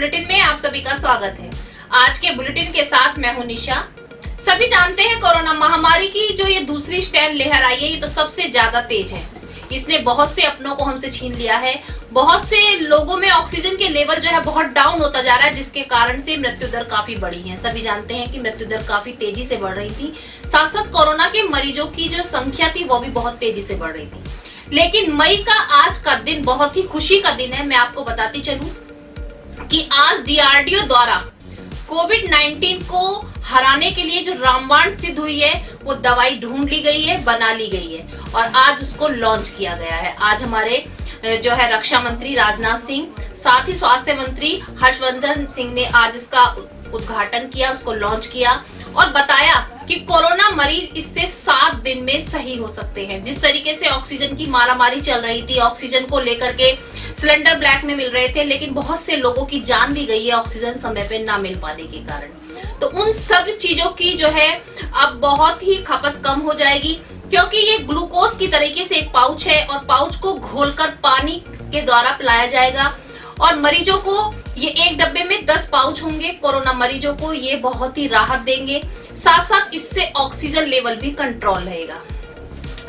Bulletin में आप सभी का स्वागत है। आज के बुलेटिन के साथ मैं हूं निशा। सभी जानते हैं कोरोना महामारी की जो ये दूसरी स्ट्रेन लहर आई है, ये तो सबसे ज्यादा तेज है। इसने बहुत से अपनों को हमसे छीन लिया है। बहुत से लोगों में ऑक्सीजन के लेवल जो है बहुत डाउन होता जा रहा है, जिसके कारण से मृत्यु दर काफी बढ़ी है। सभी जानते हैं कि मृत्यु दर काफी तेजी से बढ़ रही थी। साथ साथ कोरोना के मरीजों की जो संख्या थी वो भी बहुत तेजी से बढ़ रही थी। लेकिन मई का आज का दिन बहुत ही खुशी का दिन है। मैं आपको बताती चलूं कि आज डीआरडीओ द्वारा कोविड-19 को हराने के लिए जो रामबाण सिद्ध हुई है वो दवाई ढूंढ ली गई है, बना ली गई है और आज उसको लॉन्च किया गया है। आज हमारे जो है रक्षा मंत्री राजनाथ सिंह, साथ ही स्वास्थ्य मंत्री हर्षवर्धन सिंह ने आज इसका उद्घाटन किया, उसको लॉन्च किया और बताया कि कोरोना मरीज इससे 7 दिन में सही हो सकते हैं। जिस तरीके से ऑक्सीजन की मारामारी चल रही थी, ऑक्सीजन को लेकर के सिलेंडर ब्लैक में मिल रहे थे, लेकिन बहुत से लोगों की जान भी गई है ऑक्सीजन समय पे ना मिल पाने के कारण। तो उन सब चीजों की जो है अब बहुत ही खपत कम हो जाएगी, क्योंकि ये ग्लूकोज की तरीके से एक पाउच है और पाउच को घोलकर पानी के द्वारा पिलाया जाएगा और मरीजों को ये एक डब्बे में 10 पाउच होंगे। कोरोना मरीजों को ये बहुत ही राहत देंगे। साथ साथ इससे ऑक्सीजन लेवल भी कंट्रोल रहेगा।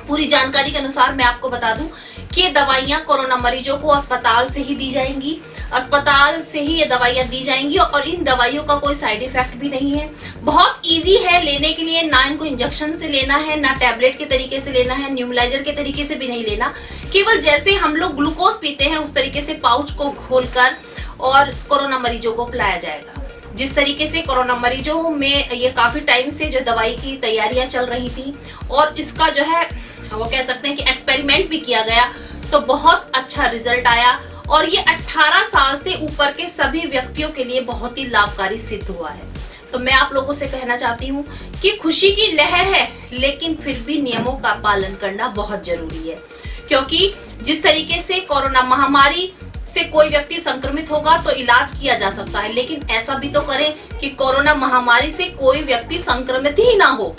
पूरी जानकारी के अनुसार मैं आपको बता दूं कि ये दवाइयां कोरोना मरीजों को अस्पताल से ही दी जाएंगी। अस्पताल से ही ये दवाइयां दी जाएंगी और इन दवाइयों का कोई साइड इफेक्ट भी नहीं है। बहुत इजी है लेने के लिए, ना इनको इंजेक्शन से लेना है, ना टैबलेट के तरीके से लेना है, न्यूमलाइजर के तरीके से भी नहीं लेना। केवल जैसे हम लोग ग्लूकोज पीते हैं उस तरीके से पाउच को खोलकर और कोरोना मरीजों को पिलाया जाएगा। जिस तरीके से कोरोना मरीजों में ये काफी टाइम से जो दवाई की तैयारियां चल रही थी और इसका जो है वो कह सकते हैं कि एक्सपेरिमेंट भी किया गया, तो बहुत अच्छा रिजल्ट आया और ये 18 साल से ऊपर के सभी व्यक्तियों के लिए बहुत ही लाभकारी सिद्ध हुआ है। तो मैं आप लोगों से कहना चाहती हूँ कि खुशी की लहर है, लेकिन फिर भी नियमों का पालन करना बहुत जरूरी है, क्योंकि जिस तरीके से कोरोना महामारी से कोई व्यक्ति संक्रमित होगा तो इलाज किया जा सकता है, लेकिन ऐसा भी तो करें कि कोरोना महामारी से कोई व्यक्ति संक्रमित ही ना हो।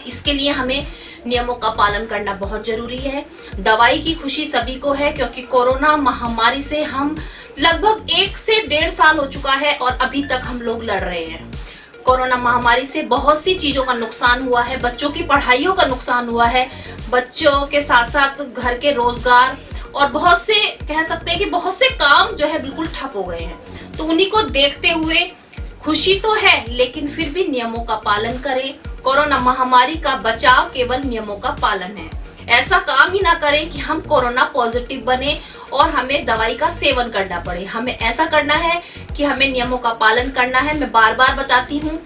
इसके लिए हमें नियमों का पालन करना बहुत जरूरी है। दवाई की खुशी सभी को है, क्योंकि कोरोना महामारी से हम लगभग 1 से 1.5 साल हो चुका है और अभी तक हम लोग लड़ रहे हैं। कोरोना महामारी से बहुत सी चीजों का नुकसान हुआ है, बच्चों की पढ़ाइयों का नुकसान हुआ है, बच्चों के साथ साथ घर के रोजगार और बहुत से कह सकते हैं कि बहुत से काम जो है बिल्कुल ठप हो गए हैं। तो उन्हीं को देखते हुए खुशी तो है, लेकिन फिर भी नियमों का पालन करें। कोरोना महामारी का बचाव केवल नियमों का पालन है। ऐसा काम ही ना करें कि हम कोरोना पॉजिटिव बने और हमें दवाई का सेवन करना पड़े। हमें ऐसा करना है कि हमें नियमों का पालन करना है। मैं बार बार बताती हूँ,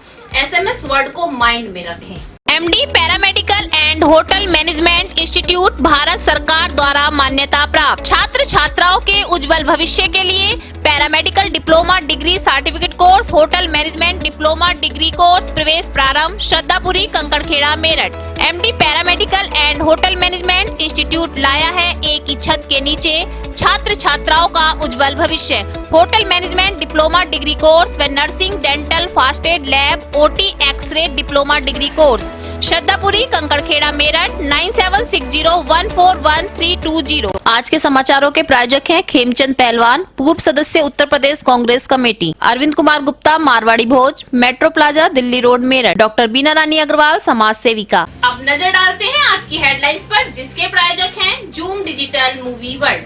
SMS वर्ड को माइंड में रखें। MD paramedical and hotel management institute Bharat सरकार द्वारा मान्यता प्राप्त। छात्र छात्राओं के उज्जवल भविष्य के लिए paramedical diploma degree certificate course, hotel management diploma degree course प्रवेश प्रारंभ। Shraddhapuri, Kankarkhera, Meerut. MD paramedical and hotel management institute लाया है एक ही छत के नीचे छात्र छात्राओं का उज्जवल भविष्य। Hotel management diploma degree course व nursing, dental, first aid, lab, OT, x ray diploma degree course. Shraddhapuri, Kankarkhera, Meerut 9760141320। आज के समाचारों के प्रायोजक हैं खेमचंद पहलवान, पूर्व सदस्य Uttar Pradesh Congress committee, Arvind Kumar Gupta, Marwari Bhoj, metro plaza, Delhi road, Meerut, doctor Beena Rani Agarwal, समाज सेविका। अब नजर डालते हैं आज की हेडलाइंस पर, जिसके प्रायोजक हैं zoom digital movie world.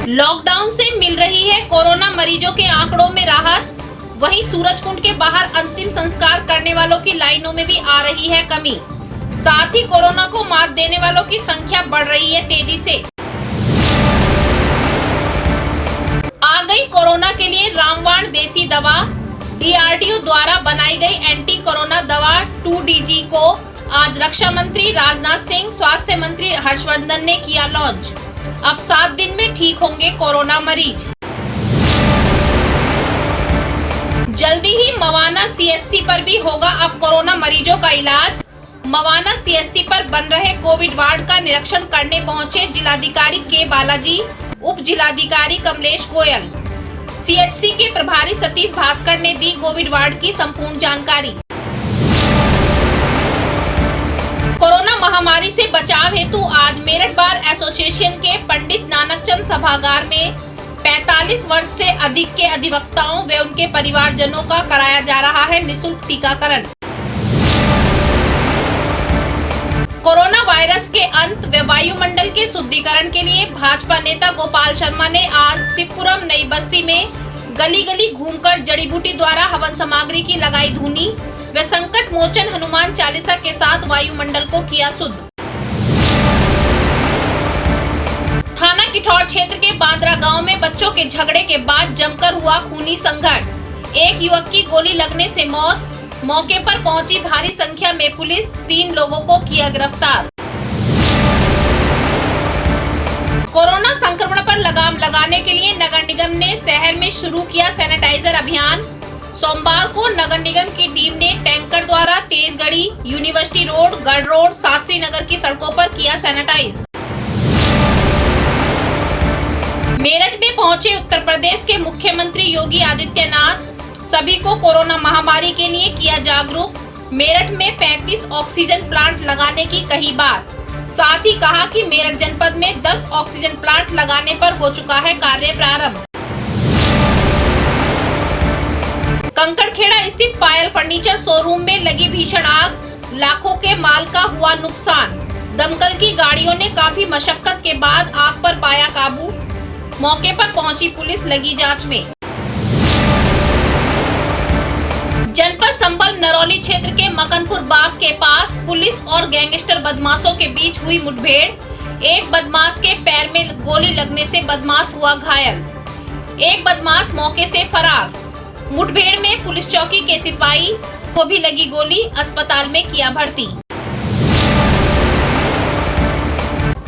Lockdown से मिल रही है कोरोना मरीजों के आंकड़ों में राहत, वहीं सूरजकुंड के बाहर अंतिम संस्कार करने वालों की लाइनों में भी आ रही है कमी। साथ ही कोरोना को मात देने वालों की संख्या बढ़ रही है तेजी से। आ गई कोरोना के लिए रामबाण देसी दवा। DRDO द्वारा बनाई गई एंटी कोरोना दवा 2DG को आज रक्षा मंत्री राजनाथ सिंह, स्वास्थ्य मंत्री हर्षवर्धन ने किया लॉन्च। अब 7 दिन में ठीक होंगे कोरोना मरीज। जल्दी ही मवाना CSC पर भी होगा अब कोरोना मरीजों का इलाज। मवाना CSC पर बन रहे कोविड वार्ड का निरीक्षण करने पहुंचे जिलाधिकारी के बालाजी, उप जिलाधिकारी कमलेश गोयल। CHC के प्रभारी सतीश भास्कर ने दी कोविड वार्ड की संपूर्ण जानकारी। कोरोना महामारी से बचाव हेतु आज मेरठ बार एसोसिएशन के पंडित नानकचंद सभागार में 45 वर्ष से अधिक के अधिवक्ताओं व उनके परिवारजनों का कराया जा रहा है निःशुल्क टीकाकरण। कोरोना वायरस के अंत व वायुमंडल के शुद्धिकरण के लिए भाजपा नेता गोपाल शर्मा ने आज शिवपुरम नई बस्ती में गली गली घूमकर जड़ी बूटी द्वारा हवन सामग्री की लगाई धुनी व संकट मोचन हनुमान चालीसा के साथ वायुमंडल को किया शुद्ध। थाना किठौर क्षेत्र के बांद्रा गांव में बच्चों के झगड़े के बाद जमकर हुआ खूनी संघर्ष। एक युवक की गोली लगने से मौत। मौके पर पहुंची भारी संख्या में पुलिस, 3 लोगों को किया गिरफ्तार। कोरोना संक्रमण पर लगाम लगाने के लिए नगर निगम ने शहर में शुरू किया सैनिटाइजर अभियान। सोमवार को नगर निगम की टीम ने टैंकर द्वारा तेजगढ़ी, यूनिवर्सिटी रोड, गढ़ रोड, शास्त्री नगर की सड़कों पर किया सैनिटाइज। मेरठ में पहुंचे उत्तर प्रदेश के मुख्यमंत्री योगी आदित्यनाथ, सभी को कोरोना महामारी के लिए किया जागरूक। मेरठ में 35 ऑक्सीजन प्लांट लगाने की कही बात। साथ ही कहा कि मेरठ जनपद में 10 ऑक्सीजन प्लांट लगाने पर हो चुका है कार्य प्रारंभ। कंकड़खेड़ा स्थित पायल फर्नीचर शोरूम में लगी भीषण आग, लाखों के माल का हुआ नुकसान। दमकल की गाड़ियों ने काफी मशक्कत के बाद आग पर पाया काबू। मौके पर पहुंची पुलिस लगी जांच में। जनपद संबल नरौली क्षेत्र के मकनपुर बाग के पास पुलिस और गैंगस्टर बदमाशों के बीच हुई मुठभेड़। एक बदमाश के पैर में गोली लगने से बदमाश हुआ घायल। एक बदमाश मौके से फरार। मुठभेड़ में पुलिस चौकी के सिपाही को भी लगी गोली, अस्पताल में किया भर्ती।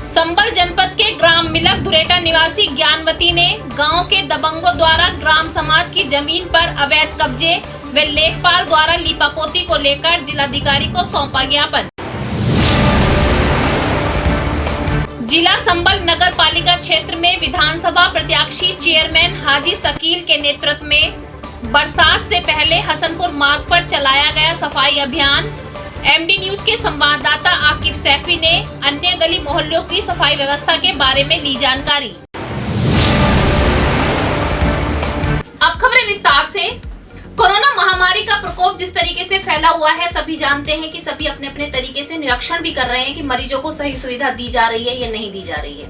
संबल जनपद के ग्राम मिलक धुरेटा निवासी ज्ञानवती ने गांव के दबंगों द्वारा ग्राम समाज की जमीन पर अवैध कब्जे व लेखपाल द्वारा लीपापोती को लेकर जिलाधिकारी को सौंपा ज्ञापन। जिला संबल नगर पालिका क्षेत्र में विधानसभा प्रत्याशी चेयरमैन हाजी शकील के नेतृत्व में बरसात से पहले हसनपुर मार्ग पर चलाया गया सफाई अभियान। एमडी न्यूज के संवाददाता आकिब सैफी ने अन्य गली मोहल्लों की सफाई व्यवस्था के बारे में ली जानकारी। अब खबरें विस्तार से। कोरोना महामारी का प्रकोप जिस तरीके से फैला हुआ है, सभी जानते हैं कि सभी अपने अपने तरीके से निरीक्षण भी कर रहे हैं कि मरीजों को सही सुविधा दी जा रही है या नहीं दी जा रही है।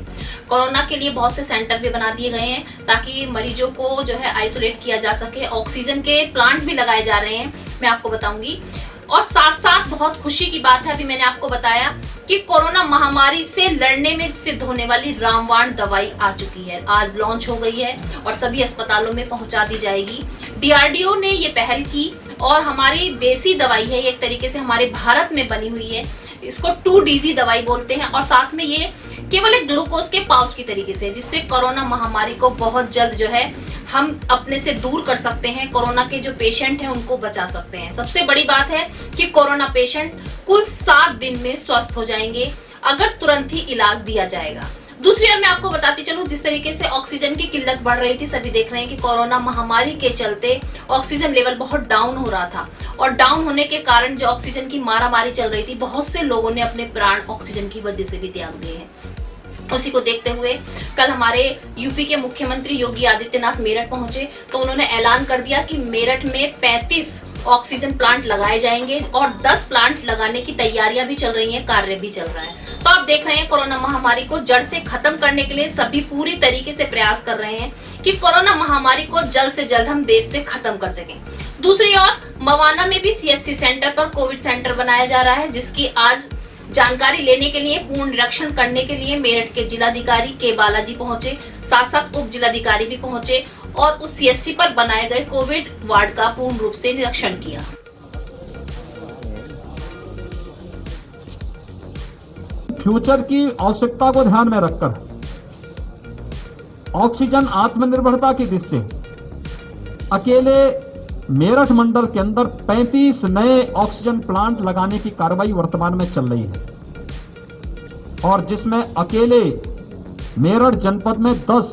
कोरोना के लिए बहुत से सेंटर भी बना दिए गए हैं ताकि मरीजों को जो है आइसोलेट किया जा सके। ऑक्सीजन के प्लांट भी लगाए जा रहे हैं, मैं आपको बताऊंगी। और साथ साथ बहुत खुशी की बात है, अभी मैंने आपको बताया कि कोरोना महामारी से लड़ने में सिद्ध होने वाली रामबाण दवाई आ चुकी है, आज लॉन्च हो गई है और सभी अस्पतालों में पहुंचा दी जाएगी। डीआरडीओ ने ये पहल की और हमारी देसी दवाई है, एक तरीके से हमारे भारत में बनी हुई है। इसको 2DC दवाई बोलते हैं और साथ में ये केवल एक ग्लूकोज के पाउच की तरीके से, जिससे कोरोना महामारी को बहुत जल्द जो है हम अपने से दूर कर सकते हैं। कोरोना के जो पेशेंट हैं उनको बचा सकते हैं। सबसे बड़ी बात है कि कोरोना पेशेंट कुल 7 दिन में स्वस्थ हो जाएंगे अगर तुरंत ही इलाज दिया जाएगा। दूसरी ओर मैं आपको बताती चलूं, जिस तरीके से ऑक्सीजन की किल्लत बढ़ रही थी, सभी देख रहे हैं कि कोरोना महामारी के चलते ऑक्सीजन लेवल बहुत डाउन हो रहा था और डाउन होने के कारण जो ऑक्सीजन की मारामारी चल रही थी, बहुत से लोगों ने अपने प्राण ऑक्सीजन की वजह से भी त्याग दिए हैं। उसी को देखते हुए कल हमारे यूपी के मुख्यमंत्री योगी आदित्यनाथ मेरठ पहुंचे तो उन्होंने ऐलान कर दिया कि मेरठ में 35 ऑक्सीजन प्लांट लगाए जाएंगे और 10 प्लांट लगाने की तैयारियां भी चल रही हैं, कार्य भी चल रहा है। तो आप देख रहे हैं कोरोना महामारी को जड़ से खत्म करने के लिए सभी पूरी तरीके से प्रयास कर रहे हैं कि कोरोना महामारी को जल्द से जल्द हम देश से खत्म कर सकें। दूसरी ओर मवाना में भी CSC सेंटर पर कोविड सेंटर बनाया जा रहा है, जिसकी आज जानकारी लेने के लिए, पूर्ण निरीक्षण करने के लिए मेरठ के जिलाधिकारी के बालाजी पहुंचे, साथ साथ उप जिलाधिकारी भी पहुंचे और उस CSC पर बनाए गए कोविड वार्ड का पूर्ण रूप से निरीक्षण किया। फ्यूचर की आवश्यकता को ध्यान में रखकर ऑक्सीजन आत्मनिर्भरता की दृष्टि से अकेले मेरठ मंडल के अंदर 35 नए ऑक्सीजन प्लांट लगाने की कार्रवाई वर्तमान में चल रही है और जिसमें अकेले मेरठ जनपद में 10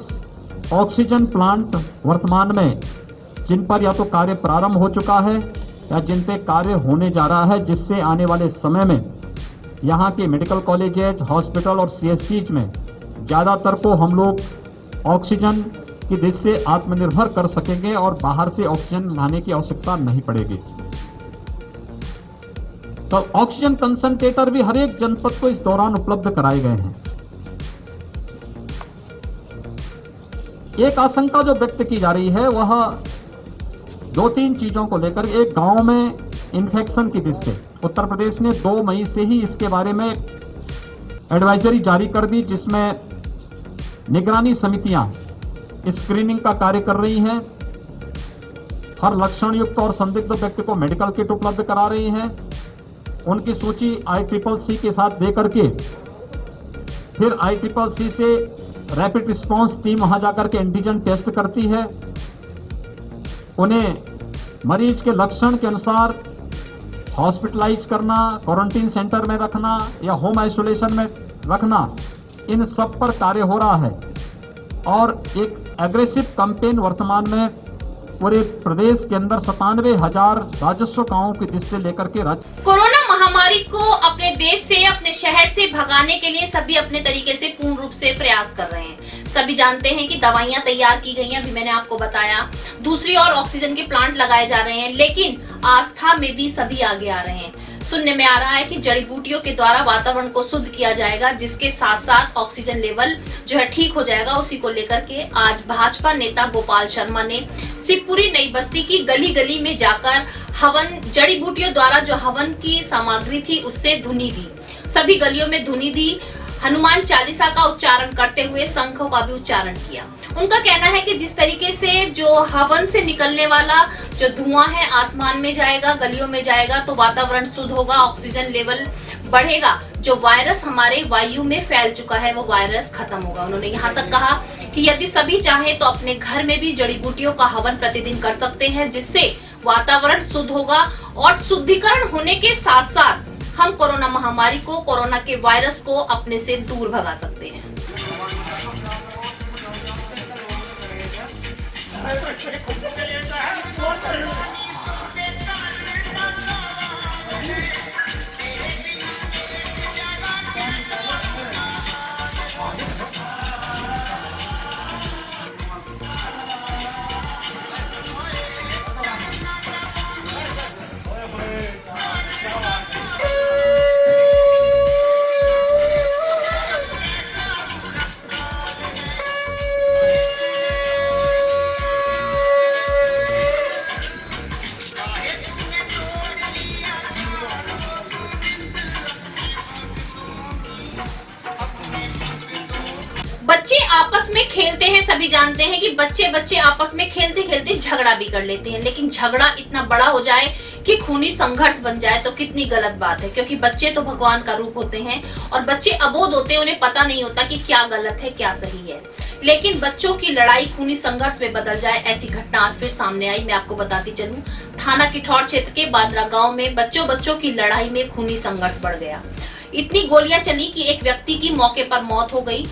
ऑक्सीजन प्लांट वर्तमान में जिन पर या तो कार्य प्रारंभ हो चुका है या जिन पे कार्य होने जा रहा है, जिससे आने वाले समय में यहाँ के मेडिकल कॉलेजेज, हॉस्पिटल और CSCs में ज़्यादातर को हम लोग ऑक्सीजन कि जिससे आत्मनिर्भर कर सकेंगे और बाहर से ऑक्सीजन लाने की आवश्यकता नहीं पड़ेगी। तो ऑक्सीजन कंसंट्रेटर भी हर एक जनपद को इस दौरान उपलब्ध कराए गए हैं। एक आशंका जो व्यक्त की जा रही है वह 2-3 चीजों को लेकर, एक गांव में इन्फेक्शन की दृष्टि से उत्तर प्रदेश ने 2 मई से ही इसके बारे में एडवाइजरी जारी कर दी, जिसमें निगरानी समितियां स्क्रीनिंग का कार्य कर रही हैं, हर लक्षण युक्त और संदिग्ध व्यक्ति को मेडिकल किट उपलब्ध करा रही हैं, उनकी सूची ICCC के साथ दे करके फिर ICCC से रैपिड रिस्पांस टीम वहां जाकर के एंटीजन टेस्ट करती है, उन्हें मरीज के लक्षण के अनुसार हॉस्पिटलाइज करना, क्वारंटीन सेंटर में रखना या होम आइसोलेशन में रखना, इन सब पर कार्य हो रहा है। और एक एग्रेसिव कैंपेन वर्तमान में पूरे प्रदेश के अंदर 97,000 राजस्व गांवों की दृष्टि से लेकर के कोरोना महामारी को अपने देश से, अपने शहर से भगाने के लिए सभी अपने तरीके से पूर्ण रूप से प्रयास कर रहे हैं। सभी जानते हैं कि दवाइयां तैयार की गई हैं, अभी मैंने आपको बताया, दूसरी और ऑक्सीजन के प्लांट लगाए जा रहे हैं, लेकिन आस्था में भी सभी आगे आ रहे हैं। सुनने में आ रहा है कि जड़ी बूटियों के द्वारा वातावरण को शुद्ध किया जाएगा, जिसके साथ साथ ऑक्सीजन लेवल जो है ठीक हो जाएगा। उसी को लेकर के आज भाजपा नेता गोपाल शर्मा ने शिवपुरी नई बस्ती की गली गली में जाकर हवन, जड़ी बूटियों द्वारा जो हवन की सामग्री थी उससे धुनी दी, सभी गलियों में धुनी दी, हनुमान चालीसा का उच्चारण करते हुए शंखों का भी उच्चारण किया। उनका कहना है कि जिस तरीके से जो हवन से निकलने वाला जो धुआं है आसमान में जाएगा, गलियों में जाएगा, तो वातावरण शुद्ध होगा, ऑक्सीजन लेवल बढ़ेगा, जो वायरस हमारे वायु में फैल चुका है वो वायरस खत्म होगा। उन्होंने यहाँ तक कहा कि यदि सभी चाहे तो अपने घर में भी जड़ी बूटियों का हवन प्रतिदिन कर सकते हैं, जिससे वातावरण शुद्ध होगा और शुद्धिकरण होने के साथ साथ हम कोरोना महामारी को, कोरोना के वायरस को अपने से दूर भगा सकते हैं। बच्चे आपस में खेलते हैं, सभी जानते हैं कि बच्चे आपस में खेलते खेलते झगड़ा भी कर लेते हैं, लेकिन झगड़ा इतना बड़ा हो जाए कि खूनी संघर्ष बन जाए तो कितनी गलत बात है। क्योंकि बच्चे तो भगवान का रूप होते हैं और बच्चे अबोध होते हैं, उन्हें पता नहीं होता कि क्या गलत है क्या सही है, लेकिन बच्चों की लड़ाई खूनी संघर्ष में बदल जाए, ऐसी घटना आज फिर सामने आई। मैं आपको बताती चलूं, थाना किठौर क्षेत्र के बादरा गाँव में बच्चों की लड़ाई में खूनी संघर्ष बढ़ गया। इतनी गोलियां चली कि एक व्यक्ति की मौके पर मौत हो गई।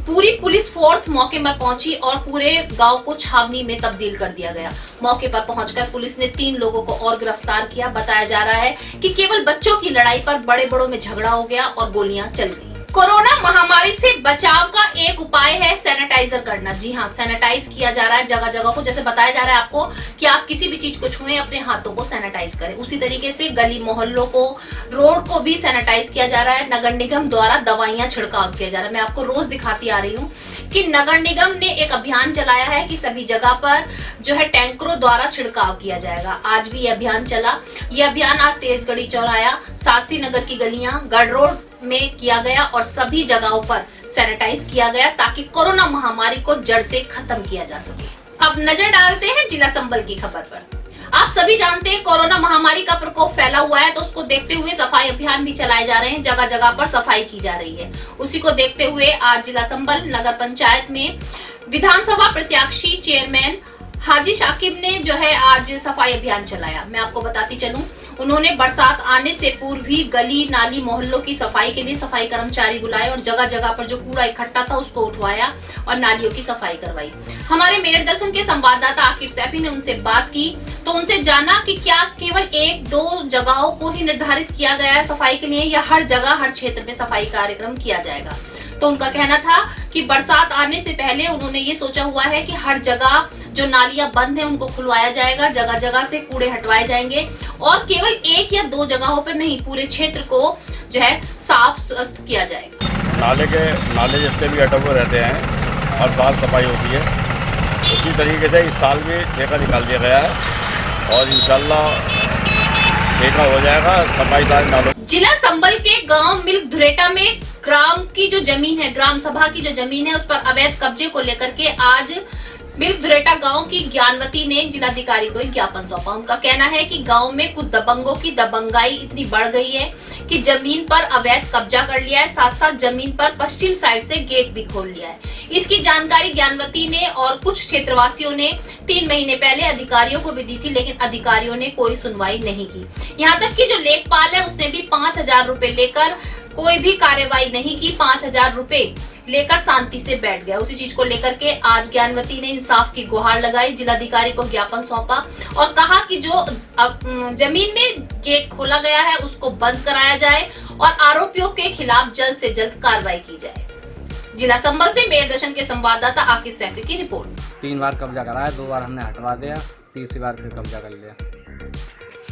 पूरी पुलिस फोर्स मौके पर पहुंची और पूरे गांव को छावनी में तब्दील कर दिया गया। मौके पर पहुंचकर पुलिस ने 3 लोगों को और गिरफ्तार किया। बताया जा रहा है कि केवल बच्चों की लड़ाई पर बड़े बड़ों में झगड़ा हो गया और गोलियां चल गई। कोरोना महामारी से बचाव का एक उपाय है सैनिटाइजर करना। जी हाँ, सैनिटाइज किया जा रहा है जगह जगह को। जैसे बताया जा रहा है आपको कि आप किसी भी चीज को छुएं, अपने हाथों को सैनिटाइज करें। उसी तरीके से गली मोहल्लों को, रोड को भी सैनिटाइज किया जा रहा है। नगर निगम द्वारा दवाइयां छिड़काव किया जा रहा है। मैं आपको रोज दिखाती आ रही हूँ कि नगर निगम ने एक अभियान चलाया है कि सभी जगह पर जो है टैंकरों द्वारा छिड़काव किया जाएगा। आज भी ये अभियान चला। ये अभियान आज तेजगढ़ी चौराया, शास्त्री नगर की गलियां, गढ़ रोड में किया गया और सभी जगहों पर सैनिटाइज किया गया ताकि कोरोना महामारी को जड़ से खत्म किया जा सके। अब नजर डालते हैं जिला संबल की खबर पर। आप सभी जानते हैं कोरोना महामारी का प्रकोप फैला हुआ है, तो उसको देखते हुए सफाई अभियान भी चलाए जा रहे हैं, जगह जगह पर सफाई की जा रही है। उसी को देखते हुए आज जिला संबल नगर पंचायत में विधानसभा प्रत्याशी चेयरमैन हाजी शाकिब ने जो है आज सफाई अभियान चलाया। मैं आपको बताती चलूं, उन्होंने बरसात आने से पूर्व ही गली नाली मोहल्लों की सफाई के लिए सफाई कर्मचारी बुलाए और जगह जगह पर जो कूड़ा इकट्ठा था उसको उठवाया और नालियों की सफाई करवाई। हमारे मेरठ दर्शन के संवाददाता आकिब सैफी ने उनसे बात की तो उनसे जाना कि क्या केवल 1-2 जगहों को ही निर्धारित किया गया है सफाई के लिए या हर जगह हर क्षेत्र में सफाई कार्यक्रम किया जाएगा। तो उनका कहना था कि बरसात आने से पहले उन्होंने ये सोचा हुआ है कि हर जगह जो नालियां बंद हैं उनको खुलवाया जाएगा, जगह जगह से कूड़े हटवाए जाएंगे और केवल 1 या 2 जगहों पर नहीं, पूरे क्षेत्र को जो है साफ स्वस्थ किया जाएगा। नाले जितने भी अटक हुए रहते हैं और साफ सफाई होती है, उसी तरीके से इस साल भी ठेका निकाल दिया गया है और इंशाल्लाह ठेका हो जाएगा सफाई सारे नालों। जिला संबल के गांव मिल्क धुरेटा में ग्राम की जो जमीन है, ग्राम सभा की जो जमीन है, उस पर अवैध कब्जे को लेकर के आज मिल्क धुरेटा गांव की ज्ञानवती ने जिलाधिकारी को एक ज्ञापन सौंपा। उनका कहना है कि गांव में कुछ दबंगों की दबंगाई इतनी बढ़ गई है कि जमीन पर अवैध कब्जा कर लिया है, साथ साथ जमीन पर पश्चिम साइड से गेट भी खोल लिया है। इसकी जानकारी ज्ञानवती ने और कुछ क्षेत्रवासियों ने 3 महीने पहले अधिकारियों को भी दी थी, लेकिन अधिकारियों ने कोई सुनवाई नहीं की। यहाँ तक कि जो लेखपाल है उसने भी 5,000 रुपए लेकर कोई भी कार्यवाही नहीं की, 5,000 रुपए लेकर शांति से बैठ गया। उसी चीज को लेकर के आज ज्ञानवती ने इंसाफ की गुहार लगाई, जिलाधिकारी को ज्ञापन सौंपा और कहा कि जो जमीन में गेट खोला गया है उसको बंद कराया जाए और आरोपियों के खिलाफ जल्द से जल्द कार्रवाई की जाए। जिला संबल से मेयर दर्शन के संवाददाता आकिब सैफी की रिपोर्ट। 3 बार कब्जा कराया, 2 बार हमने हटवा दिया, तीसरी बार फिर कब्जा कर लिया।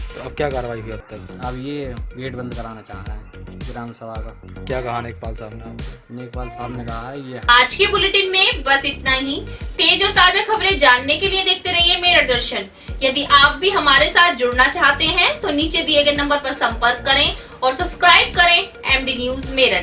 तो अब क्या कार्रवाई की अब तक? अब ये गेट बंद कराना चाह रहे हैं ग्राम सभा का। क्या कहा नेकपाल साहब ने आपको? नेकपाल साहब ने कहा है ये। आज के बुलेटिन में बस इतना ही। तेज और ताजा खबरें जानने के लिए देखते रहिए मेयर दर्शन। यदि आप भी हमारे साथ जुड़ना चाहते हैं तो नीचे दिए गए नंबर पर संपर्क करें और सब्सक्राइब करें MD न्यूज मेरठ।